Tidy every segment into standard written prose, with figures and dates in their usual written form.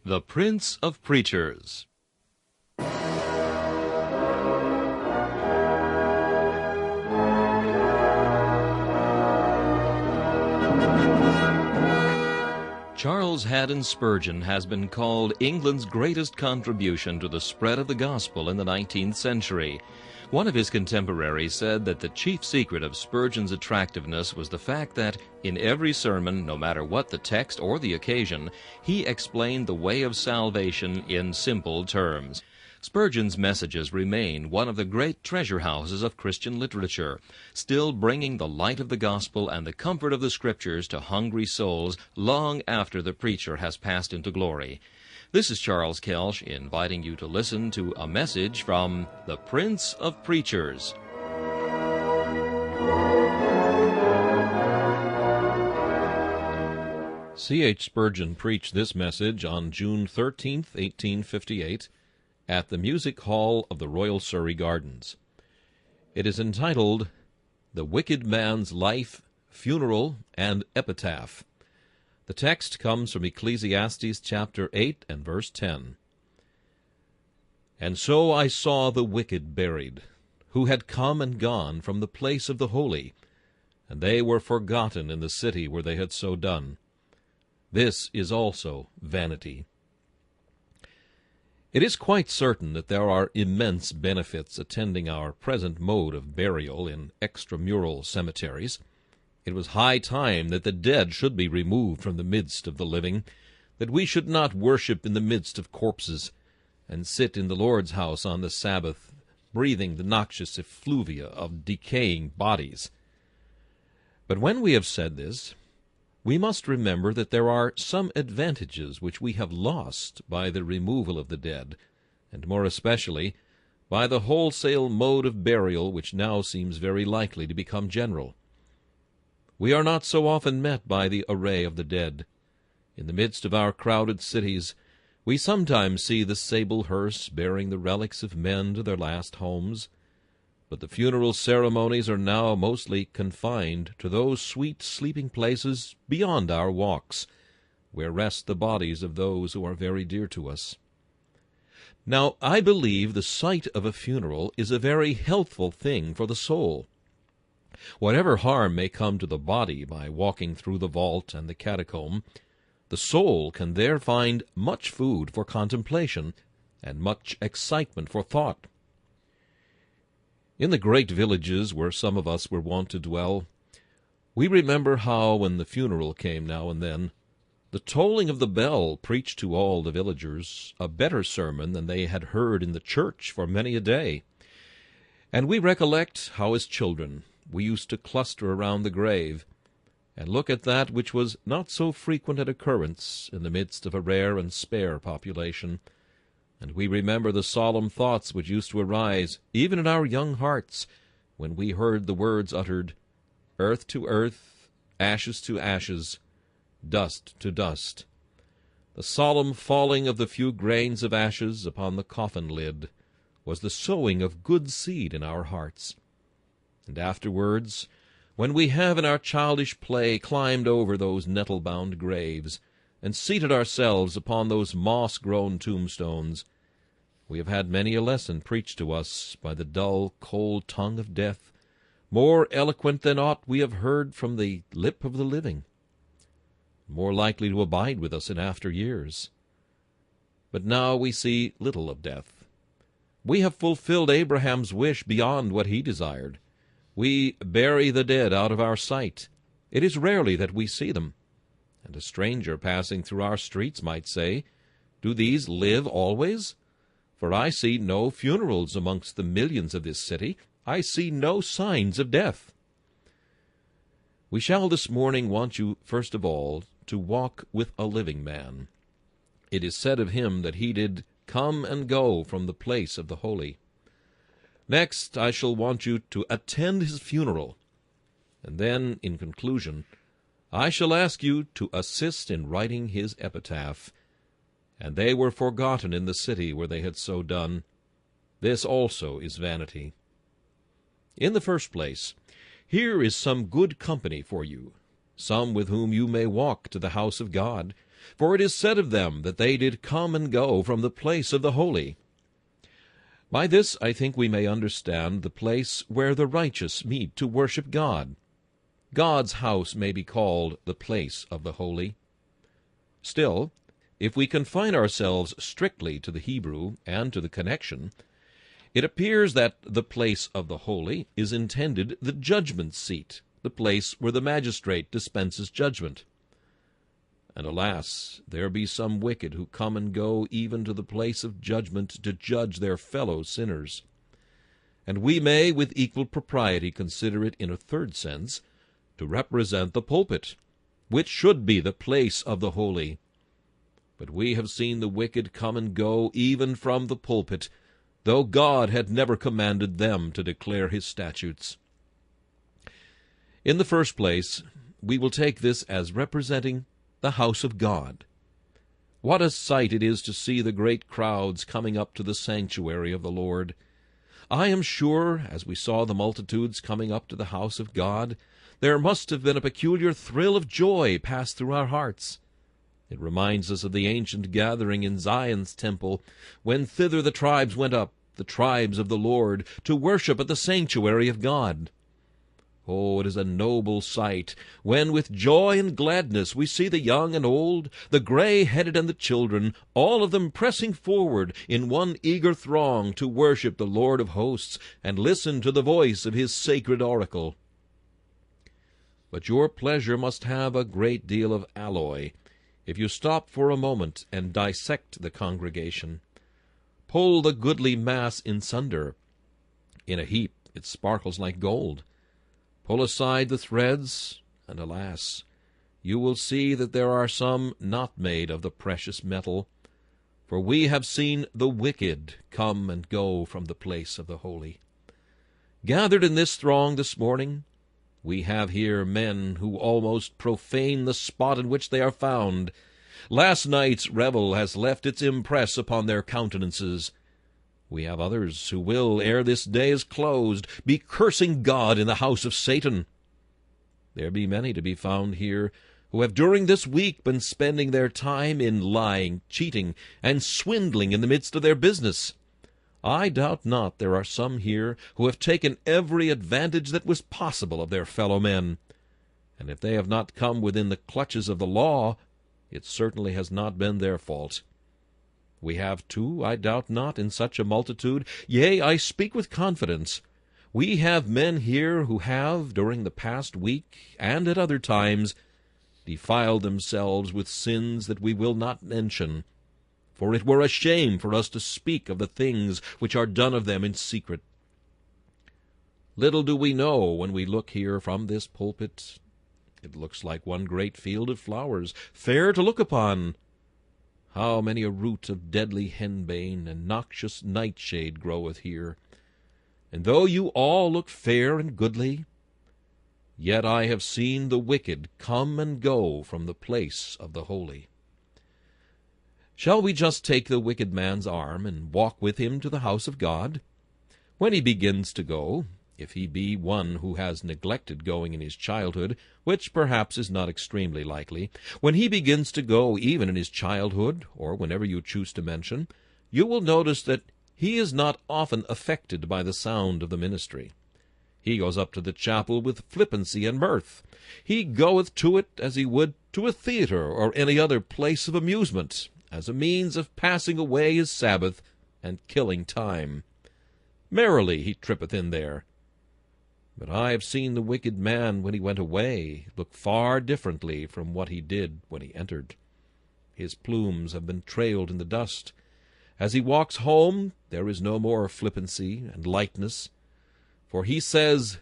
The Prince of Preachers. Charles Haddon Spurgeon has been called England's greatest contribution to the spread of the gospel in the 19th century. One of his contemporaries said that the chief secret of Spurgeon's attractiveness was the fact that, in every sermon, no matter what the text or the occasion, he explained the way of salvation in simple terms. Spurgeon's messages remain one of the great treasure houses of Christian literature, still bringing the light of the gospel and the comfort of the Scriptures to hungry souls long after the preacher has passed into glory. This is Charles Kelsch inviting you to listen to a message from the Prince of Preachers. C.H. Spurgeon preached this message on June 13th, 1858, at the Music Hall of the Royal Surrey Gardens. It is entitled, The Wicked Man's Life, Funeral, and Epitaph. The text comes from Ecclesiastes chapter 8 and verse 10. And so I saw the wicked buried, who had come and gone from the place of the holy, and they were forgotten in the city where they had so done. This is also vanity. It is quite certain that there are immense benefits attending our present mode of burial in extramural cemeteries. It was high time that the dead should be removed from the midst of the living, that we should not worship in the midst of corpses, and sit in the Lord's house on the Sabbath, breathing the noxious effluvia of decaying bodies. But when we have said this, we must remember that there are some advantages which we have lost by the removal of the dead, and more especially by the wholesale mode of burial which now seems very likely to become general. We are not so often met by the array of the dead. In the midst of our crowded cities, we sometimes see the sable hearse bearing the relics of men to their last homes, but the funeral ceremonies are now mostly confined to those sweet sleeping places beyond our walks, where rest the bodies of those who are very dear to us. Now, I believe the sight of a funeral is a very healthful thing for the soul. Whatever harm may come to the body by walking through the vault and the catacomb, the soul can there find much food for contemplation and much excitement for thought. In the great villages where some of us were wont to dwell, we remember how, when the funeral came now and then, the tolling of the bell preached to all the villagers a better sermon than they had heard in the church for many a day. And we recollect how, as children, we used to cluster around the grave, and look at that which was not so frequent an occurrence in the midst of a rare and spare population, and we remember the solemn thoughts which used to arise, even in our young hearts, when we heard the words uttered, "Earth to earth, ashes to ashes, dust to dust." The solemn falling of the few grains of ashes upon the coffin lid was the sowing of good seed in our hearts. And afterwards, when we have in our childish play climbed over those nettle-bound graves, and seated ourselves upon those moss-grown tombstones, we have had many a lesson preached to us by the dull, cold tongue of death, more eloquent than aught we have heard from the lip of the living, more likely to abide with us in after years. But now we see little of death. We have fulfilled Abraham's wish beyond what he desired. We bury the dead out of our sight. It is rarely that we see them. And a stranger passing through our streets might say, "Do these live always? For I see no funerals amongst the millions of this city. I see no signs of death." We shall this morning want you, first of all, to walk with a living man. It is said of him that he did come and go from the place of the holy. Next, I shall want you to attend his funeral, and then, in conclusion, I shall ask you to assist in writing his epitaph. And they were forgotten in the city where they had so done. This also is vanity. In the first place, here is some good company for you, some with whom you may walk to the house of God, For it is said of them that they did come and go from the place of the holy. By this I think we may understand the place where the righteous meet to worship God. God's house may be called the place of the holy. Still, if we confine ourselves strictly to the Hebrew and to the connection, it appears that the place of the holy is intended the judgment seat, the place where the magistrate dispenses judgment. And alas, there be some wicked who come and go even to the place of judgment to judge their fellow sinners. And we may with equal propriety consider it in a third sense to represent the pulpit, which should be the place of the holy. But we have seen the wicked come and go even from the pulpit, though God had never commanded them to declare his statutes. In the first place, we will take this as representing the house of God. What a sight it is to see the great crowds coming up to the sanctuary of the Lord! I am sure, as we saw the multitudes coming up to the house of God, there must have been a peculiar thrill of joy pass through our hearts. It reminds us of the ancient gathering in Zion's temple, when thither the tribes went up, the tribes of the Lord, to worship at the sanctuary of God. Oh, it is a noble sight, when with joy and gladness we see the young and old, the gray-headed and the children, all of them pressing forward in one eager throng to worship the Lord of hosts and listen to the voice of his sacred oracle. But your pleasure must have a great deal of alloy if you stop for a moment and dissect the congregation. Pull the goodly mass in sunder. In a heap it sparkles like gold. Pull aside the threads, and alas, you will see that there are some not made of the precious metal, for we have seen the wicked come and go from the place of the holy. Gathered in this throng this morning, we have here men who almost profane the spot in which they are found. Last night's revel has left its impress upon their countenances. We have others who will, ere this day is closed, be cursing God in the house of Satan. There be many to be found here who have during this week been spending their time in lying, cheating, and swindling in the midst of their business. I doubt not there are some here who have taken every advantage that was possible of their fellow men, and if they have not come within the clutches of the law, it certainly has not been their fault. We have, too, I doubt not, in such a multitude, yea, I speak with confidence, we have men here who have, during the past week, and at other times, defiled themselves with sins that we will not mention, for it were a shame for us to speak of the things which are done of them in secret. Little do we know when we look here from this pulpit. It looks like one great field of flowers, fair to look upon. How many a root of deadly henbane and noxious nightshade groweth here! And though you all look fair and goodly, yet I have seen the wicked come and go from the place of the holy. Shall we just take the wicked man's arm and walk with him to the house of God? When he begins to go, if he be one who has neglected going in his childhood, which perhaps is not extremely likely, when he begins to go even in his childhood, or whenever you choose to mention, you will notice that he is not often affected by the sound of the ministry. He goes up to the chapel with flippancy and mirth. He goeth to it as he would to a theatre or any other place of amusement, as a means of passing away his Sabbath and killing time. Merrily he trippeth in there. But I have seen the wicked man, when he went away, look far differently from what he did when he entered. His plumes have been trailed in the dust. As he walks home, there is no more flippancy and lightness, for he says,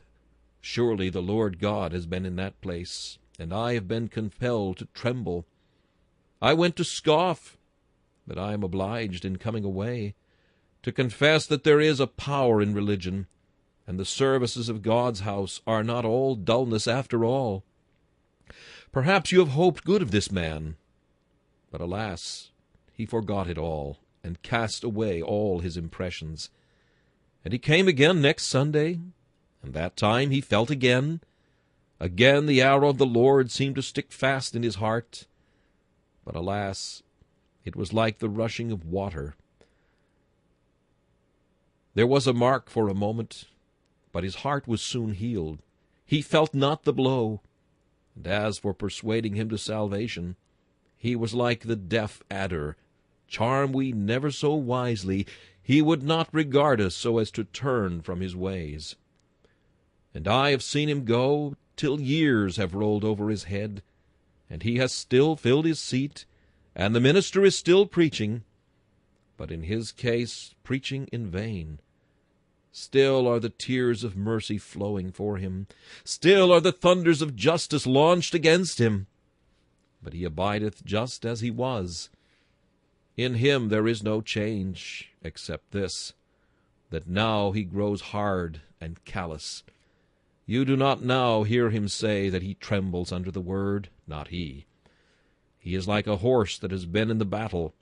"Surely the Lord God has been in that place, and I have been compelled to tremble. I went to scoff, but I am obliged, in coming away, to confess that there is a power in religion, and the services of God's house are not all dullness after all. Perhaps you have hoped good of this man, but alas, he forgot it all, and cast away all his impressions. And he came again next Sunday, and that time he felt again. Again the arrow of the Lord seemed to stick fast in his heart. But alas, it was like the rushing of water. There was a mark for a moment, but his heart was soon healed. He felt not the blow. And as for persuading him to salvation, he was like the deaf adder. Charm we never so wisely, he would not regard us so as to turn from his ways. And I have seen him go till years have rolled over his head, and he has still filled his seat, and the minister is still preaching, but in his case preaching in vain. Still are the tears of mercy flowing for him. Still are the thunders of justice launched against him. But he abideth just as he was. In him there is no change, except this, that now he grows hard and callous. You do not now hear him say that he trembles under the word, not he. He is like a horse that has been in the battle.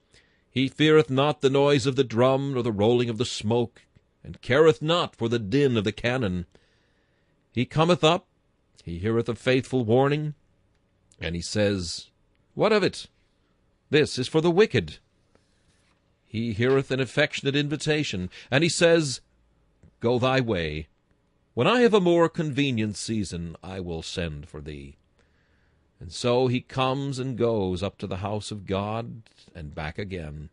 He feareth not the noise of the drum, nor the rolling of the smoke, and careth not for the din of the cannon. He cometh up, he heareth a faithful warning, and he says, What of it? This is for the wicked. He heareth an affectionate invitation, and he says, Go thy way. When I have a more convenient season, I will send for thee. And so he comes and goes up to the house of God, and back again.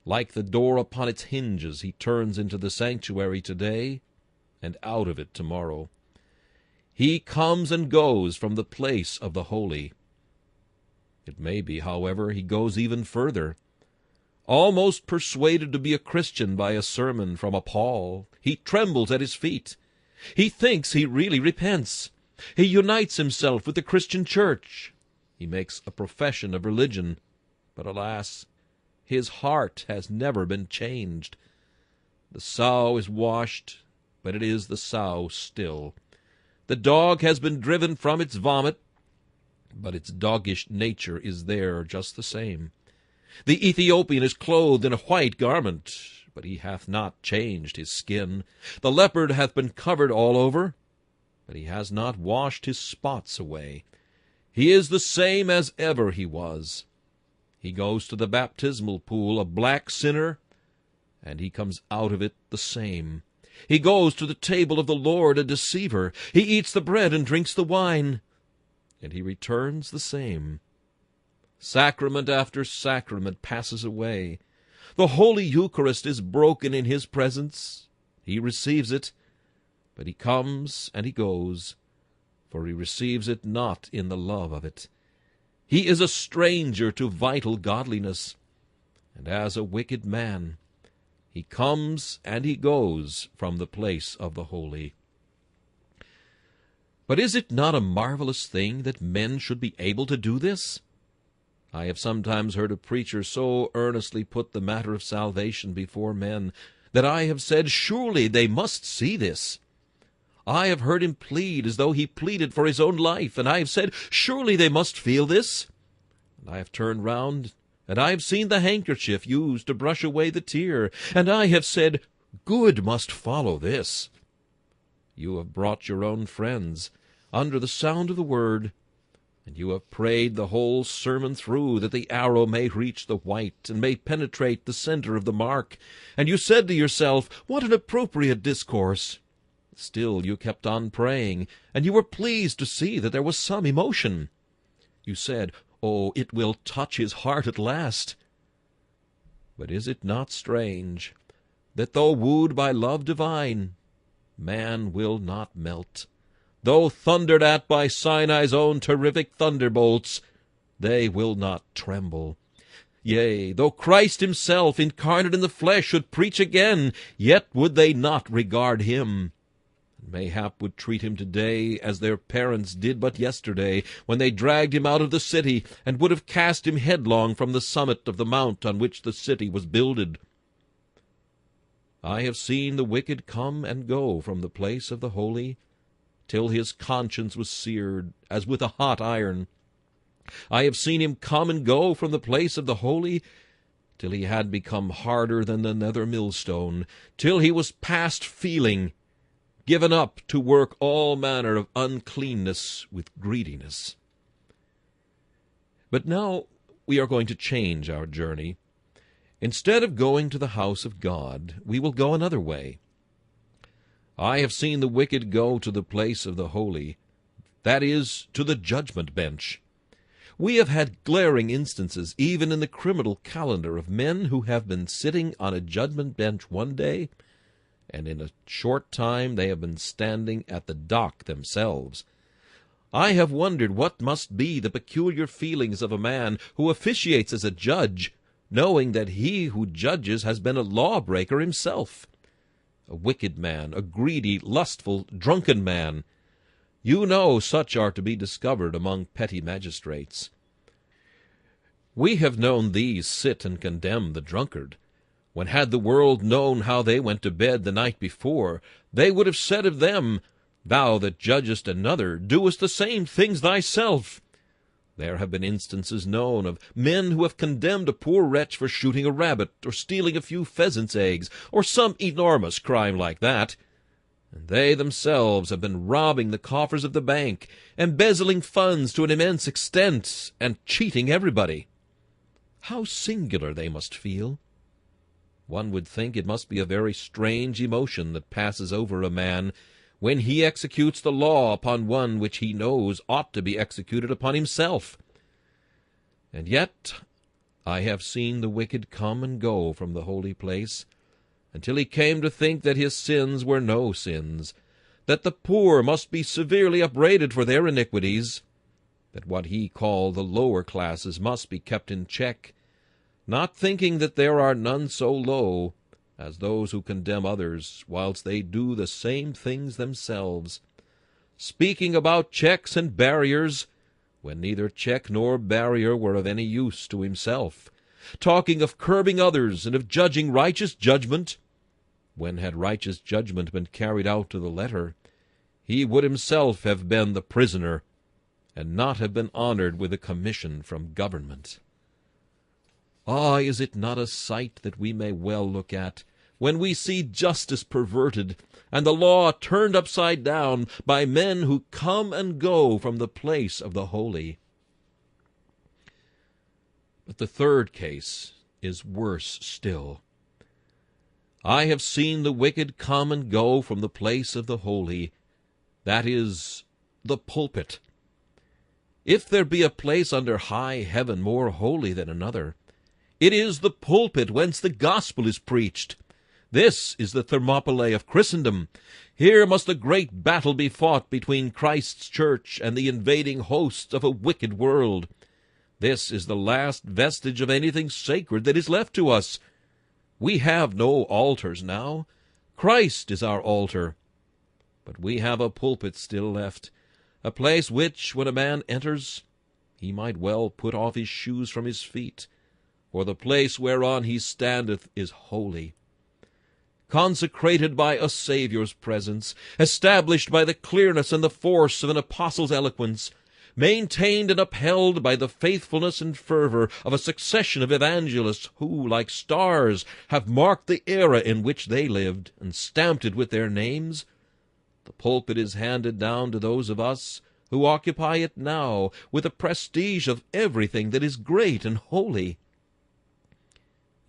Like the door upon its hinges, he turns into the sanctuary today, and out of it tomorrow. He comes and goes from the place of the holy. It may be, however, he goes even further. Almost persuaded to be a Christian by a sermon from a Paul, he trembles at his feet. He thinks he really repents. He unites himself with the Christian church. He makes a profession of religion. But alas, his heart has never been changed. The sow is washed, but it is the sow still. The dog has been driven from its vomit, but its doggish nature is there just the same. The Ethiopian is clothed in a white garment, but he hath not changed his skin. The leopard hath been covered all over, but he has not washed his spots away. He is the same as ever he was. He goes to the baptismal pool a black sinner, and he comes out of it the same. He goes to the table of the Lord a deceiver. He eats the bread and drinks the wine, and he returns the same. Sacrament after sacrament passes away. The Holy Eucharist is broken in his presence. He receives it, but he comes and he goes, for he receives it not in the love of it. He is a stranger to vital godliness, and as a wicked man, he comes and he goes from the place of the holy. But is it not a marvelous thing that men should be able to do this? I have sometimes heard a preacher so earnestly put the matter of salvation before men that I have said, surely they must see this. I have heard him plead as though he pleaded for his own life, and I have said, surely they must feel this. And I have turned round, and I have seen the handkerchief used to brush away the tear, and I have said, good must follow this. You have brought your own friends under the sound of the word, and you have prayed the whole sermon through that the arrow may reach the white and may penetrate the center of the mark. And you said to yourself, what an appropriate discourse. Still you kept on praying, and you were pleased to see that there was some emotion. You said, oh, it will touch his heart at last. But is it not strange that though wooed by love divine, man will not melt? Though thundered at by Sinai's own terrific thunderbolts, they will not tremble. Yea, though Christ himself, incarnate in the flesh, should preach again, yet would they not regard him. Mayhap would treat him today as their parents did but yesterday, when they dragged him out of the city, and would have cast him headlong from the summit of the mount on which the city was builded. I have seen the wicked come and go from the place of the holy, till his conscience was seared as with a hot iron. I have seen him come and go from the place of the holy, till he had become harder than the nether millstone, till he was past feeling, given up to work all manner of uncleanness with greediness. But now we are going to change our journey. Instead of going to the house of God, we will go another way. I have seen the wicked go to the place of the holy, that is, to the judgment bench. We have had glaring instances, even in the criminal calendar, of men who have been sitting on a judgment bench one day, and in a short time they have been standing at the dock themselves. I have wondered what must be the peculiar feelings of a man who officiates as a judge, knowing that he who judges has been a lawbreaker himself. A wicked man, a greedy, lustful, drunken man. You know such are to be discovered among petty magistrates. We have known these sit and condemn the drunkard, when had the world known how they went to bed the night before, they would have said of them, Thou that judgest another doest the same things thyself. There have been instances known of men who have condemned a poor wretch for shooting a rabbit, or stealing a few pheasants' eggs, or some enormous crime like that, and they themselves have been robbing the coffers of the bank, embezzling funds to an immense extent, and cheating everybody. How singular they must feel! One would think it must be a very strange emotion that passes over a man when he executes the law upon one which he knows ought to be executed upon himself. And yet I have seen the wicked come and go from the holy place, until he came to think that his sins were no sins, that the poor must be severely upbraided for their iniquities, that what he called the lower classes must be kept in check, not thinking that there are none so low as those who condemn others, whilst they do the same things themselves, speaking about checks and barriers, when neither check nor barrier were of any use to himself, talking of curbing others and of judging righteous judgment, when had righteous judgment been carried out to the letter, he would himself have been the prisoner, and not have been honored with a commission from government. Ah, is it not a sight that we may well look at, when we see justice perverted, and the law turned upside down by men who come and go from the place of the holy? But the third case is worse still. I have seen the wicked come and go from the place of the holy, that is, the pulpit. If there be a place under high heaven more holy than another, it is the pulpit whence the gospel is preached. This is the Thermopylae of Christendom. Here must a great battle be fought between Christ's church and the invading hosts of a wicked world. This is the last vestige of anything sacred that is left to us. We have no altars now. Christ is our altar. But we have a pulpit still left, a place which, when a man enters, he might well put off his shoes from his feet, for the place whereon he standeth is holy, consecrated by a Saviour's presence, established by the clearness and the force of an apostle's eloquence, maintained and upheld by the faithfulness and fervor of a succession of evangelists who, like stars, have marked the era in which they lived, and stamped it with their names. The pulpit is handed down to those of us who occupy it now with the prestige of everything that is great and holy.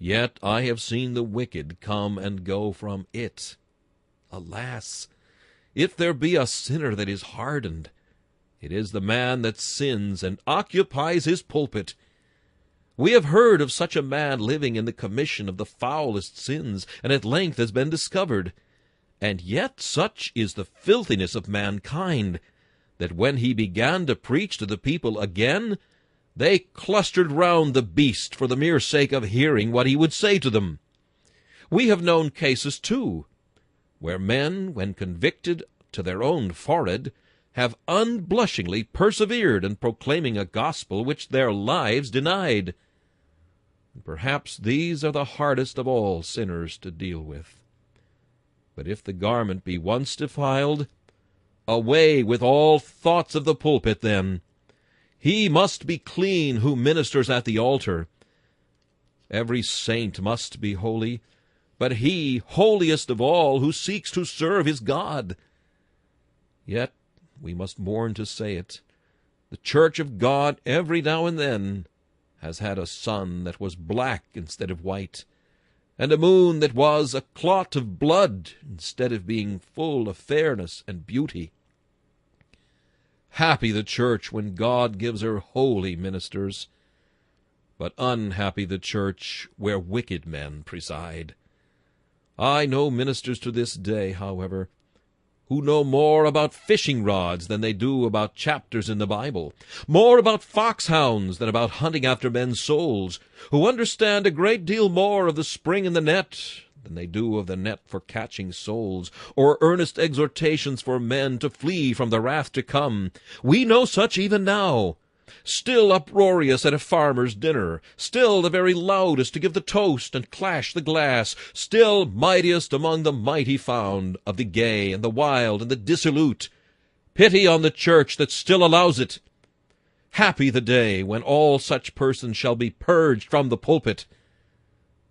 Yet I have seen the wicked come and go from it. Alas, if there be a sinner that is hardened, it is the man that sins and occupies his pulpit. We have heard of such a man living in the commission of the foulest sins, and at length has been discovered. And yet such is the filthiness of mankind, that when he began to preach to the people again, they clustered round the beast for the mere sake of hearing what he would say to them. We have known cases, too, where men, when convicted to their own forehead, have unblushingly persevered in proclaiming a gospel which their lives denied. And perhaps these are the hardest of all sinners to deal with. But if the garment be once defiled, away with all thoughts of the pulpit then. He must be clean who ministers at the altar. Every saint must be holy, but he, holiest of all, who seeks to serve his God. Yet we must mourn to say it, the church of God every now and then has had a sun that was black instead of white, and a moon that was a clot of blood instead of being full of fairness and beauty. Happy the church when God gives her holy ministers, but unhappy the church where wicked men preside. I know ministers to this day, however, who know more about fishing rods than they do about chapters in the Bible, more about foxhounds than about hunting after men's souls, who understand a great deal more of the spring in the net than they do of the net for catching souls, or earnest exhortations for men to flee from the wrath to come. We know such even now, still uproarious at a farmer's dinner, still the very loudest to give the toast and clash the glass, still mightiest among the mighty found, of the gay and the wild and the dissolute. Pity on the church that still allows it. Happy the day when all such persons shall be purged from the pulpit.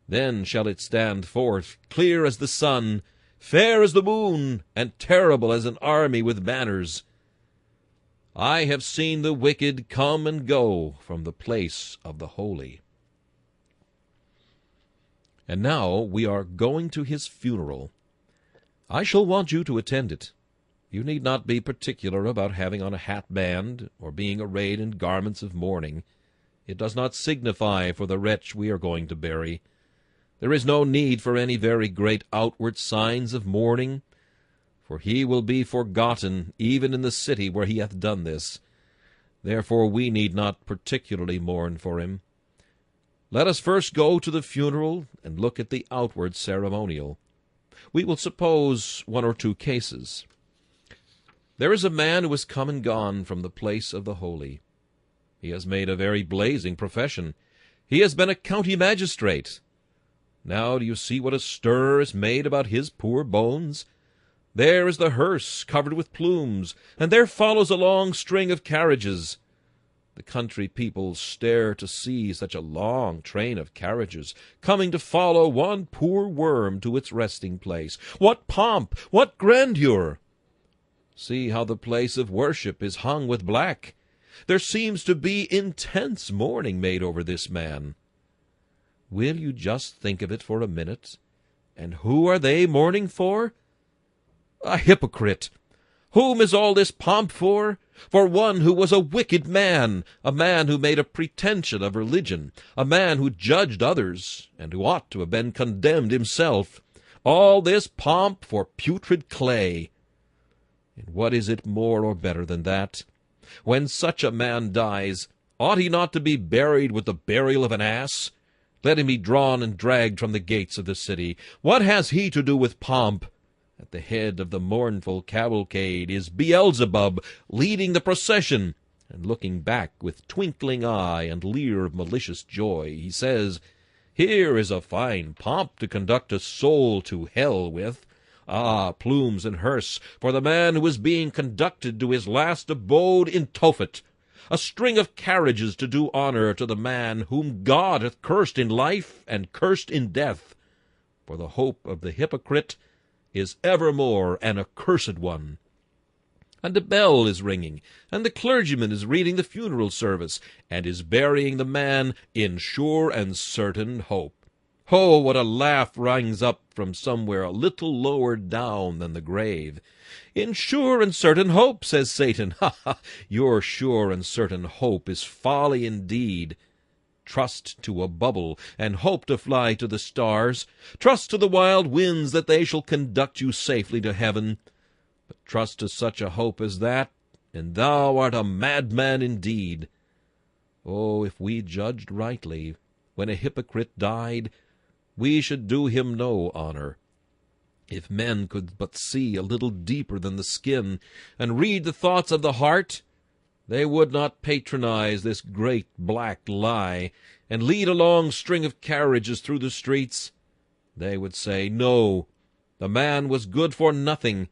Then shall it stand forth, clear as the sun, fair as the moon, and terrible as an army with banners. I have seen the wicked come and go from the place of the holy. And now we are going to his funeral. I shall want you to attend it. You need not be particular about having on a hatband, or being arrayed in garments of mourning. It does not signify for the wretch we are going to bury. There is no need for any very great outward signs of mourning, for he will be forgotten even in the city where he hath done this. Therefore we need not particularly mourn for him. Let us first go to the funeral and look at the outward ceremonial. We will suppose one or two cases. There is a man who has come and gone from the place of the holy. He has made a very blazing profession. He has been a county magistrate. Now do you see what a stir is made about his poor bones? There is the hearse covered with plumes, and there follows a long string of carriages. The country people stare to see such a long train of carriages coming to follow one poor worm to its resting place. What pomp! What grandeur! See how the place of worship is hung with black. There seems to be intense mourning made over this man. Will you just think of it for a minute? And who are they mourning for? A hypocrite. Whom is all this pomp for? For one who was a wicked man, a man who made a pretension of religion, a man who judged others, and who ought to have been condemned himself. All this pomp for putrid clay. And what is it more or better than that? When such a man dies, ought he not to be buried with the burial of an ass? Let him be drawn and dragged from the gates of the city. What has he to do with pomp? At the head of the mournful cavalcade is Beelzebub, leading the procession, and looking back with twinkling eye and leer of malicious joy. He says, "Here is a fine pomp to conduct a soul to hell with. Ah, plumes and hearse for the man who is being conducted to his last abode in Tophet. A string of carriages to do honor to the man whom God hath cursed in life and cursed in death. For the hope of the hypocrite is evermore an accursed one." And the bell is ringing, and the clergyman is reading the funeral service, and is burying the man in sure and certain hope. Oh, what a laugh rings up from somewhere a little lower down than the grave. "In sure and certain hope," says Satan. Ha, ha! Your sure and certain hope is folly indeed. Trust to a bubble, and hope to fly to the stars. Trust to the wild winds that they shall conduct you safely to heaven. But trust to such a hope as that, and thou art a madman indeed. Oh, if we judged rightly, when a hypocrite died, we should do him no honor. If men could but see a little deeper than the skin, and read the thoughts of the heart, they would not patronize this great black lie, and lead a long string of carriages through the streets. They would say, "No, the man was good for nothing.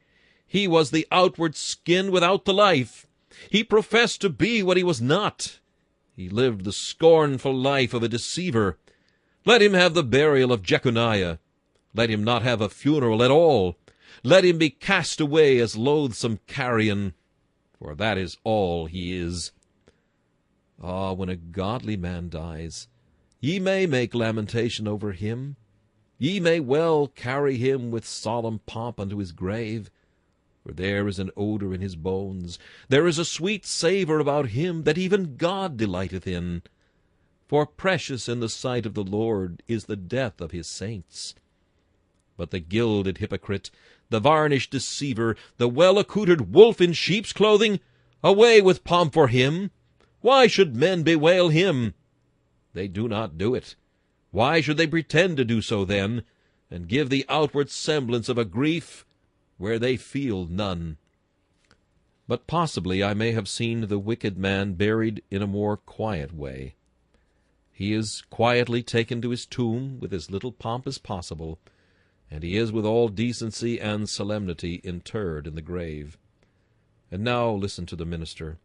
He was the outward skin without the life. He professed to be what he was not. He lived the scornful life of a deceiver. Let him have the burial of Jeconiah. Let him not have a funeral at all. Let him be cast away as loathsome carrion, for that is all he is." Ah, when a godly man dies, ye may make lamentation over him. Ye may well carry him with solemn pomp unto his grave, for there is an odor in his bones, there is a sweet savour about him that even God delighteth in. For precious in the sight of the Lord is the death of his saints. But the gilded hypocrite, the varnished deceiver, the well-accoutred wolf in sheep's clothing, away with pomp for him! Why should men bewail him? They do not do it. Why should they pretend to do so then, and give the outward semblance of a grief where they feel none? But possibly I may have seen the wicked man buried in a more quiet way. He is quietly taken to his tomb with as little pomp as possible, and he is with all decency and solemnity interred in the grave. And now listen to the minister.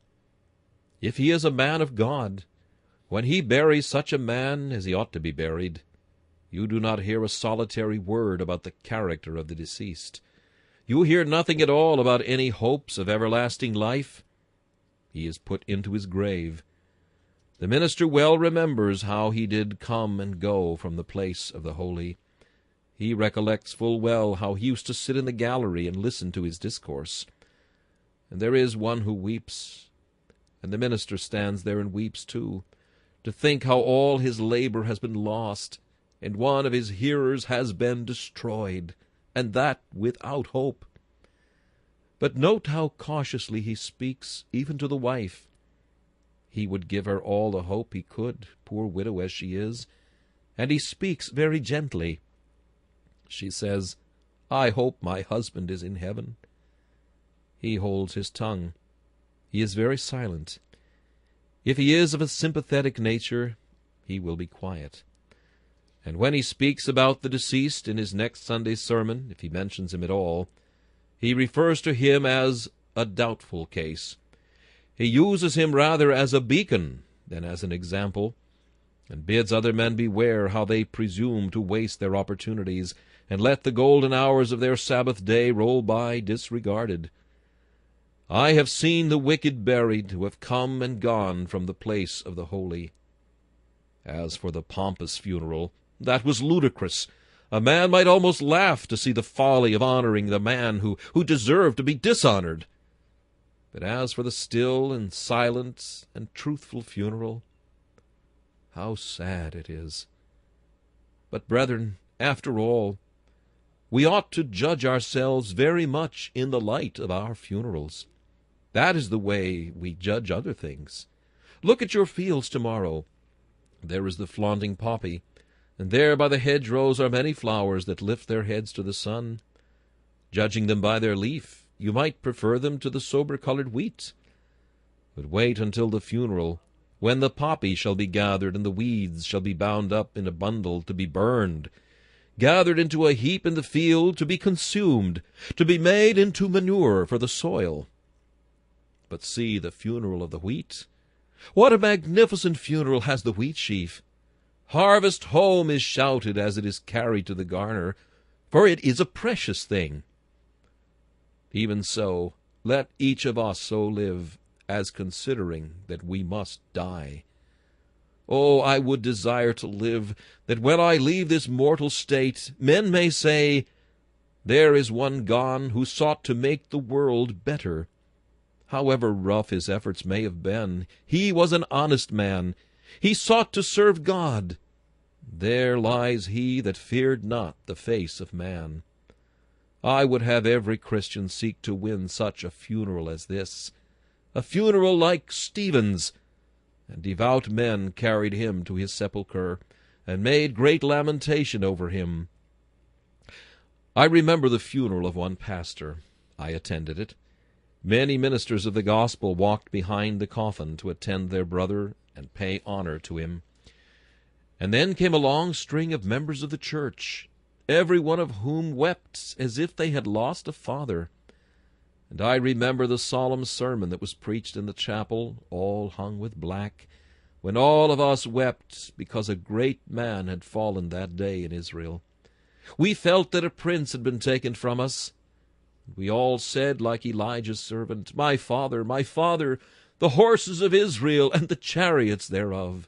If he is a man of God, when he buries such a man as he ought to be buried, you do not hear a solitary word about the character of the deceased. You hear nothing at all about any hopes of everlasting life. He is put into his grave. The minister well remembers how he did come and go from the place of the holy. He recollects full well how he used to sit in the gallery and listen to his discourse. And there is one who weeps, and the minister stands there and weeps too, to think how all his labor has been lost, and one of his hearers has been destroyed, and that without hope. But note how cautiously he speaks even to the wife. He would give her all the hope he could, poor widow as she is, and he speaks very gently. She says, "I hope my husband is in heaven." He holds his tongue. He is very silent. If he is of a sympathetic nature, he will be quiet. And when he speaks about the deceased in his next Sunday's sermon, if he mentions him at all, he refers to him as a doubtful case. He uses him rather as a beacon than as an example, and bids other men beware how they presume to waste their opportunities, and let the golden hours of their Sabbath day roll by disregarded. I have seen the wicked buried who have come and gone from the place of the holy. As for the pompous funeral, that was ludicrous. A man might almost laugh to see the folly of honoring the man who deserved to be dishonored. But as for the still and silent and truthful funeral, how sad it is. But, brethren, after all, we ought to judge ourselves very much in the light of our funerals. That is the way we judge other things. Look at your fields tomorrow. There is the flaunting poppy, and there by the hedgerows are many flowers that lift their heads to the sun. Judging them by their leaf, you might prefer them to the sober-colored wheat. But wait until the funeral, when the poppy shall be gathered and the weeds shall be bound up in a bundle to be burned, gathered into a heap in the field to be consumed, to be made into manure for the soil. But see the funeral of the wheat. What a magnificent funeral has the wheat sheaf! Harvest home is shouted as it is carried to the garner, for it is a precious thing. Even so, let each of us so live, as considering that we must die. Oh, I would desire to live, that when I leave this mortal state, men may say, "There is one gone who sought to make the world better. However rough his efforts may have been, he was an honest man. He sought to serve God. There lies he that feared not the face of man." I would have every Christian seek to win such a funeral as this, a funeral like Stephen's, and devout men carried him to his sepulchre, and made great lamentation over him. I remember the funeral of one pastor. I attended it. Many ministers of the gospel walked behind the coffin to attend their brother and pay honor to him. And then came a long string of members of the church, every one of whom wept as if they had lost a father. And I remember the solemn sermon that was preached in the chapel, all hung with black, when all of us wept because a great man had fallen that day in Israel. We felt that a prince had been taken from us. We all said, like Elijah's servant, my father, the horses of Israel, and the chariots thereof.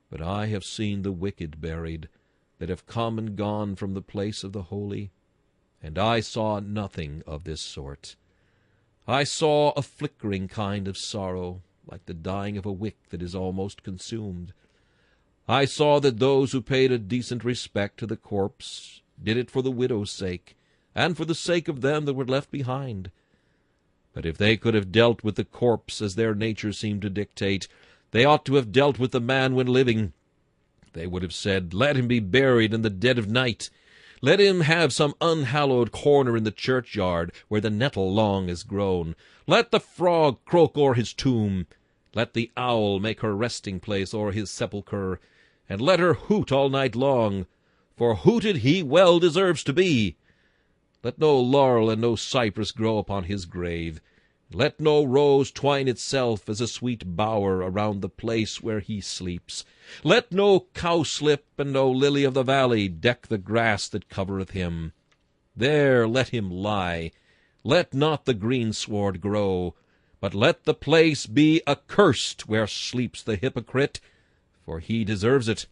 But I have seen the wicked buried, that have come and gone from the place of the holy, and I saw nothing of this sort. I saw a flickering kind of sorrow, like the dying of a wick that is almost consumed. I saw that those who paid a decent respect to the corpse did it for the widow's sake, and for the sake of them that were left behind. But if they could have dealt with the corpse as their nature seemed to dictate, they ought to have dealt with the man when living. They would have said, "Let him be buried in the dead of night. Let him have some unhallowed corner in the churchyard, where the nettle long has grown. Let the frog croak o'er his tomb. Let the owl make her resting place o'er his sepulchre, and let her hoot all night long, for hooted he well deserves to be. Let no laurel and no cypress grow upon his grave. Let no rose twine itself as a sweet bower around the place where he sleeps. Let no cowslip and no lily of the valley deck the grass that covereth him. There let him lie. Let not the greensward grow, but let the place be accursed where sleeps the hypocrite, for he deserves it,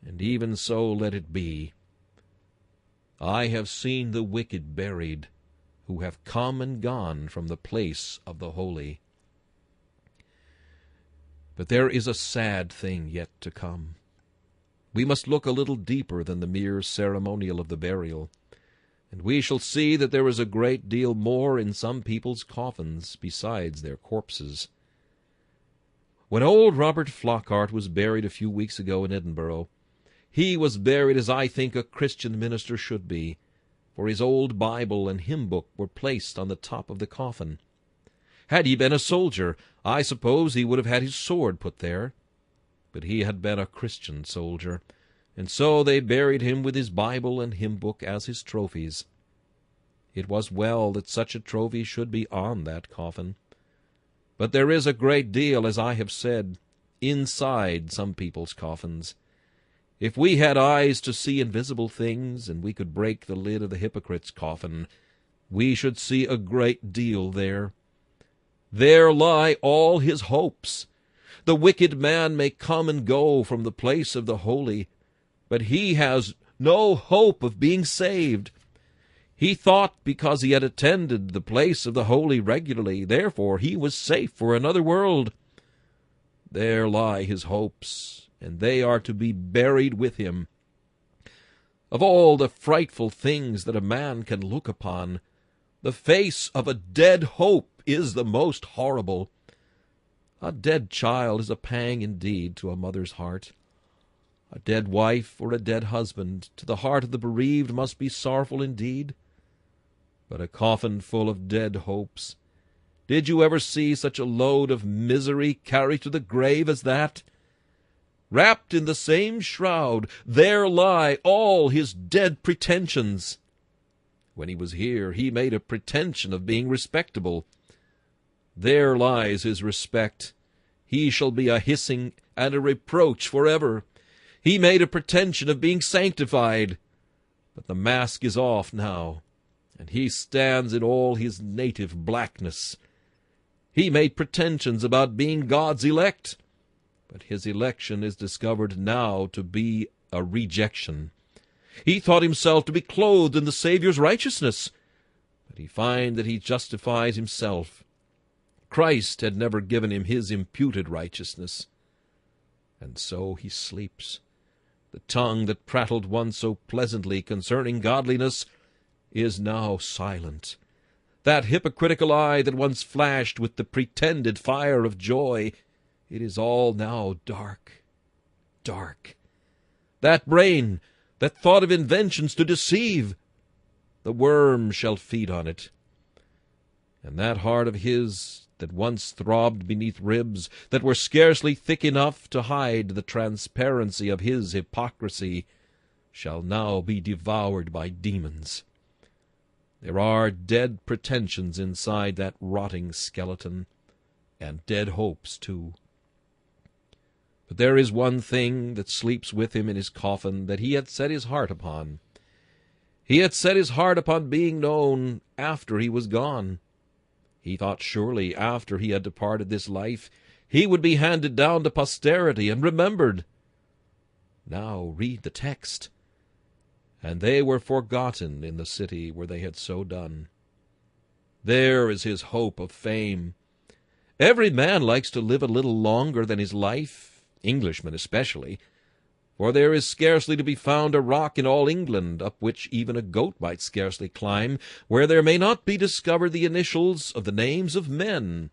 and even so let it be. I have seen the wicked buried, who have come and gone from the place of the holy. But there is a sad thing yet to come. We must look a little deeper than the mere ceremonial of the burial, and we shall see that there is a great deal more in some people's coffins besides their corpses. When old Robert Flockhart was buried a few weeks ago in Edinburgh, he was buried as I think a Christian minister should be, for his old Bible and hymn book were placed on the top of the coffin. Had he been a soldier, I suppose he would have had his sword put there. But he had been a Christian soldier, and so they buried him with his Bible and hymn book as his trophies. It was well that such a trophy should be on that coffin. But there is a great deal, as I have said, inside some people's coffins. If we had eyes to see invisible things, and we could break the lid of the hypocrite's coffin, we should see a great deal there. There lie all his hopes. The wicked man may come and go from the place of the holy, but he has no hope of being saved. He thought because he had attended the place of the holy regularly, therefore he was safe for another world. There lie his hopes, and they are to be buried with him. Of all the frightful things that a man can look upon, the face of a dead hope is the most horrible. A dead child is a pang indeed to a mother's heart. A dead wife or a dead husband to the heart of the bereaved must be sorrowful indeed. But a coffin full of dead hopes, did you ever see such a load of misery carried to the grave as that? Wrapped in the same shroud, there lie all his dead pretensions. When he was here, he made a pretension of being respectable. There lies his respect. He shall be a hissing and a reproach forever. He made a pretension of being sanctified. But the mask is off now, and he stands in all his native blackness. He made pretensions about being God's elect, but his election is discovered now to be a rejection. He thought himself to be clothed in the Saviour's righteousness, but he finds that he justifies himself. Christ had never given him his imputed righteousness. And so he sleeps. The tongue that prattled once so pleasantly concerning godliness is now silent. That hypocritical eye that once flashed with the pretended fire of joy, it is all now dark, dark. That brain that thought of inventions to deceive, the worm shall feed on it. And that heart of his that once throbbed beneath ribs that were scarcely thick enough to hide the transparency of his hypocrisy, shall now be devoured by demons. There are dead pretensions inside that rotting skeleton, and dead hopes too. But there is one thing that sleeps with him in his coffin that he had set his heart upon. He had set his heart upon being known after he was gone. He thought surely after he had departed this life he would be handed down to posterity and remembered. Now read the text. And they were forgotten in the city where they had so done. There is his hope of fame. Every man likes to live a little longer than his life, Englishmen especially, for there is scarcely to be found a rock in all England up which even a goat might scarcely climb, where there may not be discovered the initials of the names of men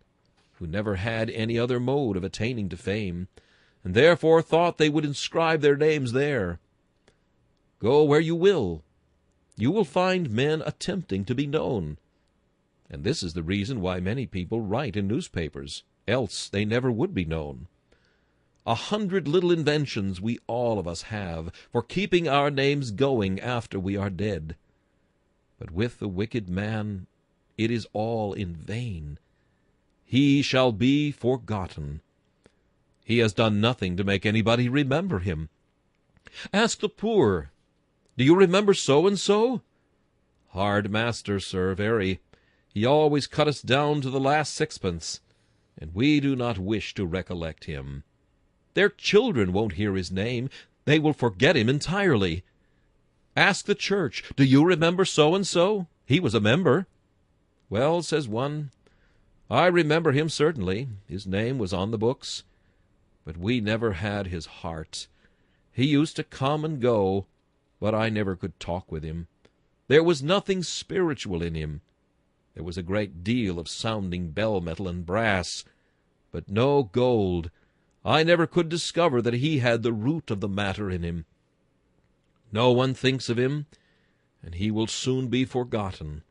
who never had any other mode of attaining to fame, and therefore thought they would inscribe their names there. Go where you will find men attempting to be known. And this is the reason why many people write in newspapers, else they never would be known. 100 little inventions we all of us have for keeping our names going after we are dead. But with the wicked man it is all in vain. He shall be forgotten. He has done nothing to make anybody remember him. Ask the poor, do you remember so-and-so? Hard master, sir, very. He always cut us down to the last sixpence, and we do not wish to recollect him. Their children won't hear his name. They will forget him entirely. Ask the church, do you remember so-and-so? He was a member. Well, says one, I remember him certainly. His name was on the books. But we never had his heart. He used to come and go, but I never could talk with him. There was nothing spiritual in him. There was a great deal of sounding bell-metal and brass, but no gold. I never could discover that he had the root of the matter in him. No one thinks of him, and he will soon be forgotten.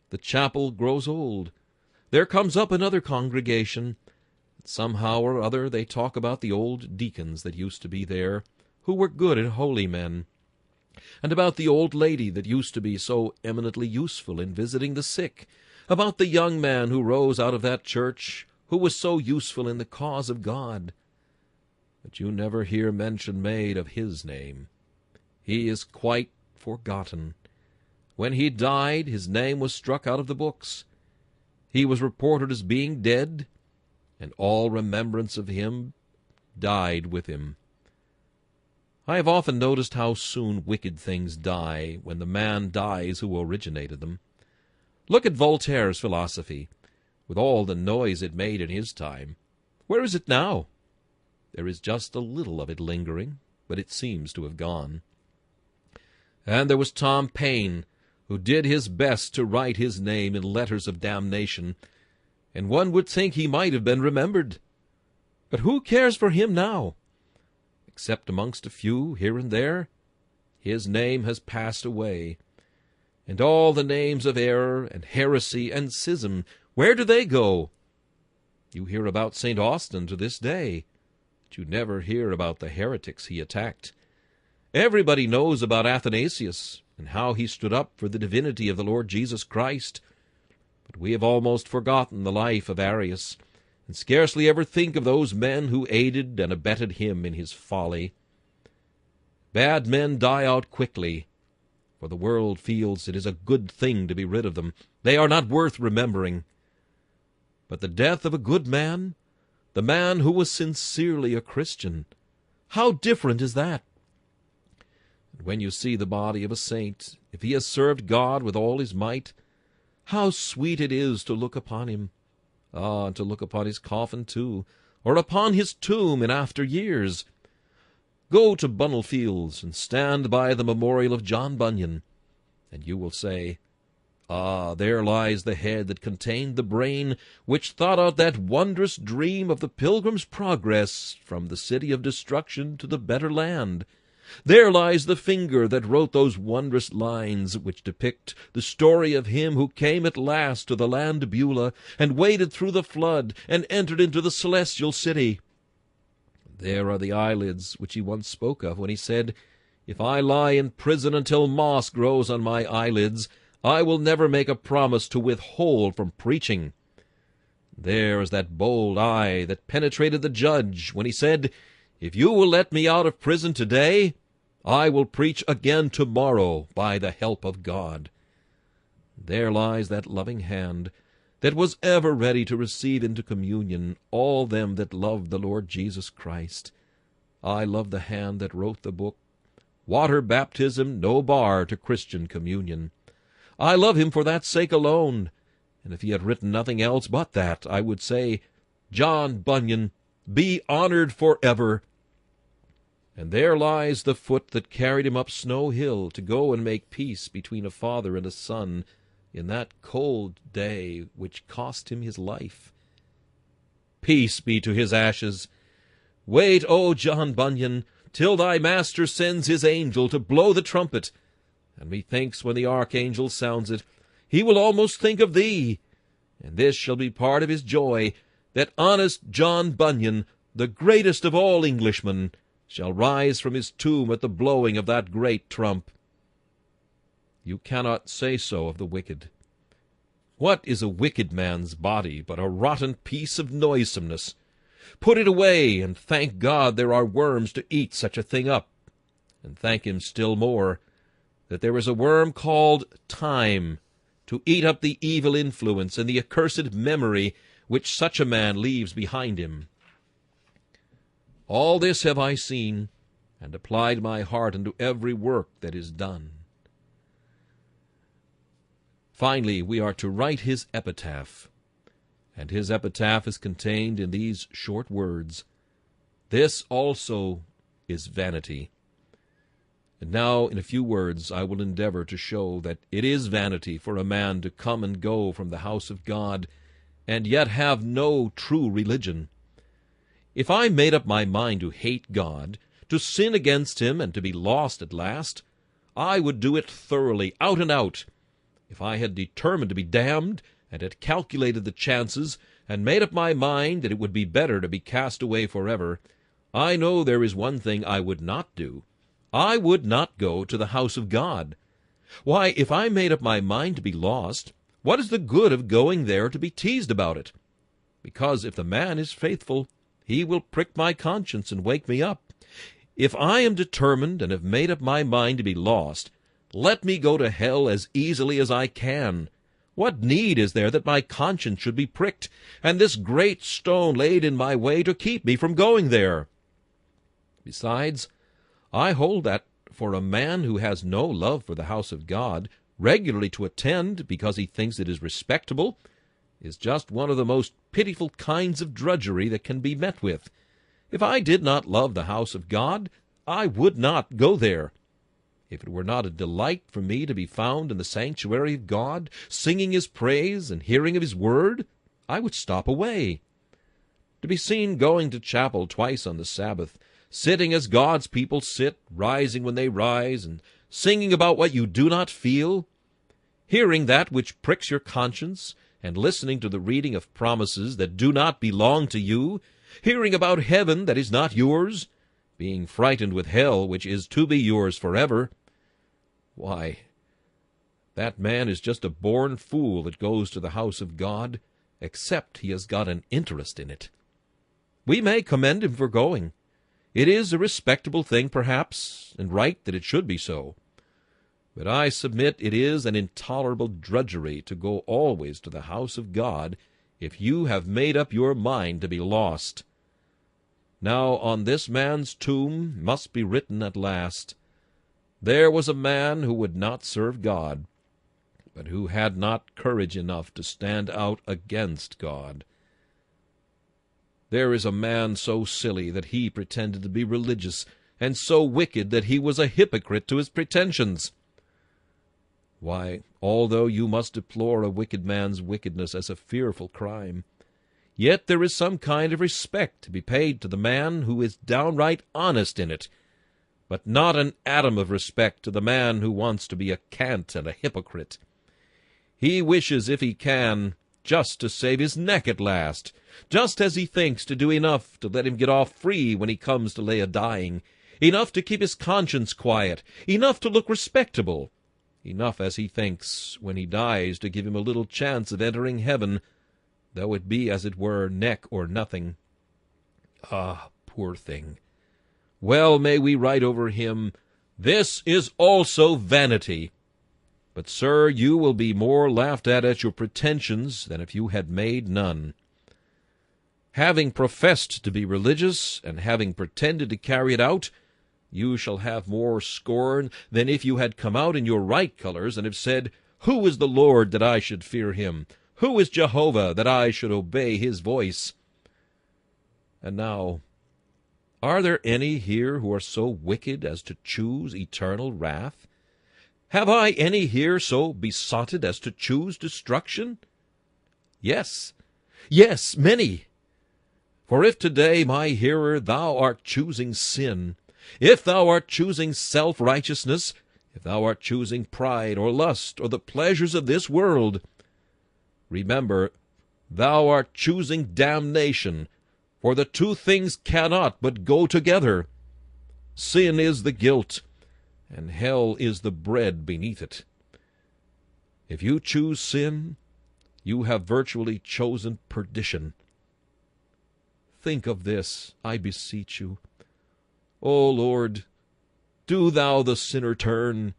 The chapel grows old. There comes up another congregation. Somehow or other they talk about the old deacons that used to be there, who were good and holy men, and about the old lady that used to be so eminently useful in visiting the sick, about the young man who rose out of that church, who was so useful in the cause of God. But you never hear mention made of his name. He is quite forgotten. When he died, his name was struck out of the books. He was reported as being dead, and all remembrance of him died with him. I have often noticed how soon wicked things die when the man dies who originated them. Look at Voltaire's philosophy, with all the noise it made in his time. Where is it now? There is just a little of it lingering, but it seems to have gone. And there was Tom Paine, who did his best to write his name in letters of damnation, and one would think he might have been remembered. But who cares for him now? Except amongst a few here and there, his name has passed away. And all the names of error and heresy and schism, where do they go? You hear about St. Austin to this day, but you never hear about the heretics he attacked. Everybody knows about Athanasius, and how he stood up for the divinity of the Lord Jesus Christ. But we have almost forgotten the life of Arius, and scarcely ever think of those men who aided and abetted him in his folly. Bad men die out quickly, for the world feels it is a good thing to be rid of them. They are not worth remembering. But the death of a good man, the man who was sincerely a Christian, how different is that? And when you see the body of a saint, if he has served God with all his might, how sweet it is to look upon him. Ah, and to look upon his coffin, too, or upon his tomb in after years. Go to Bunnell Fields and stand by the memorial of John Bunyan, and you will say, Ah, there lies the head that contained the brain which thought out that wondrous dream of the Pilgrim's Progress from the city of destruction to the better land. There lies the finger that wrote those wondrous lines which depict the story of him who came at last to the land of Beulah, and waded through the flood, and entered into the celestial city. There are the eyelids which he once spoke of when he said, If I lie in prison until moss grows on my eyelids, I will never make a promise to withhold from preaching. There is that bold eye that penetrated the judge when he said, If you will let me out of prison today, I will preach again tomorrow by the help of God. There lies that loving hand that was ever ready to receive into communion all them that loved the Lord Jesus Christ. I love the hand that wrote the book, Water Baptism No Bar to Christian Communion. I love him for that sake alone, and if he had written nothing else but that, I would say, John Bunyan, be honored forever. And there lies the foot that carried him up Snow Hill to go and make peace between a father and a son in that cold day which cost him his life. Peace be to his ashes. Wait, O John Bunyan, till thy master sends his angel to blow the trumpet, and methinks when the archangel sounds it, he will almost think of thee, and this shall be part of his joy, that honest John Bunyan, the greatest of all Englishmen, shall rise from his tomb at the blowing of that great trump. You cannot say so of the wicked. What is a wicked man's body but a rotten piece of noisomeness? Put it away, and thank God there are worms to eat such a thing up, and thank him still more that there is a worm called time to eat up the evil influence and the accursed memory which such a man leaves behind him. All this have I seen, and applied my heart unto every work that is done. Finally, we are to write his epitaph, and his epitaph is contained in these short words, This also is vanity. And now, in a few words, I will endeavor to show that it is vanity for a man to come and go from the house of God, and yet have no true religion. If I made up my mind to hate God, to sin against him, and to be lost at last, I would do it thoroughly, out and out. If I had determined to be damned, and had calculated the chances, and made up my mind that it would be better to be cast away forever, I know there is one thing I would not do. I would not go to the house of God. Why, if I made up my mind to be lost, what is the good of going there to be teased about it? Because if the man is faithful, he will prick my conscience and wake me up. If I am determined and have made up my mind to be lost, let me go to hell as easily as I can. What need is there that my conscience should be pricked, and this great stone laid in my way to keep me from going there? Besides, I hold that for a man who has no love for the house of God, regularly to attend because he thinks it is respectable, is just one of the most pitiful kinds of drudgery that can be met with. If I did not love the house of God, I would not go there. If it were not a delight for me to be found in the sanctuary of God, singing his praise and hearing of his word, I would stop away. To be seen going to chapel twice on the Sabbath, sitting as God's people sit, rising when they rise, and singing about what you do not feel, hearing that which pricks your conscience, and listening to the reading of promises that do not belong to you, hearing about heaven that is not yours, being frightened with hell which is to be yours forever, why, that man is just a born fool that goes to the house of God, except he has got an interest in it. We may commend him for going. It is a respectable thing, perhaps, and right that it should be so. But I submit it is an intolerable drudgery to go always to the house of God if you have made up your mind to be lost. Now on this man's tomb must be written at last, There was a man who would not serve God, but who had not courage enough to stand out against God. There is a man so silly that he pretended to be religious, and so wicked that he was a hypocrite to his pretensions. Why, although you must deplore a wicked man's wickedness as a fearful crime, yet there is some kind of respect to be paid to the man who is downright honest in it, but not an atom of respect to the man who wants to be a cant and a hypocrite. He wishes, if he can, just to save his neck at last, just as he thinks to do enough to let him get off free when he comes to lay a-dying, enough to keep his conscience quiet, enough to look respectable, enough, as he thinks, when he dies to give him a little chance of entering heaven, though it be, as it were, neck or nothing. Ah, poor thing! Well may we write over him, This is also vanity. But, sir, you will be more laughed at your pretensions than if you had made none. Having professed to be religious, and having pretended to carry it out, you shall have more scorn than if you had come out in your right colors, and have said, Who is the Lord, that I should fear him? Who is Jehovah, that I should obey his voice? And now, are there any here who are so wicked as to choose eternal wrath? Have I any here so besotted as to choose destruction? Yes, yes, many. For if today, my hearer, thou art choosing sin, if thou art choosing self-righteousness, if thou art choosing pride or lust or the pleasures of this world, remember, thou art choosing damnation, for the two things cannot but go together. Sin is the guilt, and hell is the bread beneath it. If you choose sin, you have virtually chosen perdition. Think of this, I beseech you. O Lord, do thou the sinner turn.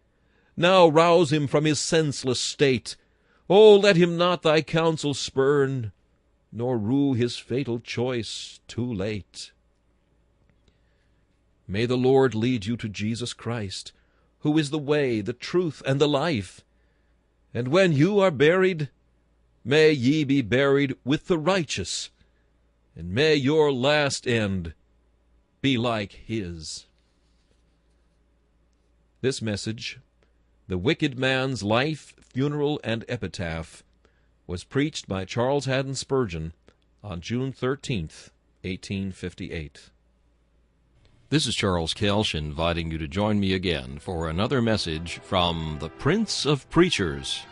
Now rouse him from his senseless state. O let him not thy counsel spurn, nor rue his fatal choice too late. May the Lord lead you to Jesus Christ, who is the way, the truth, and the life. And when you are buried, may ye be buried with the righteous, and may your last end be like his. This message, The Wicked Man's Life, Funeral, and Epitaph, was preached by Charles Haddon Spurgeon on June 13th, 1858. This is Charles Kelsch inviting you to join me again for another message from the Prince of Preachers.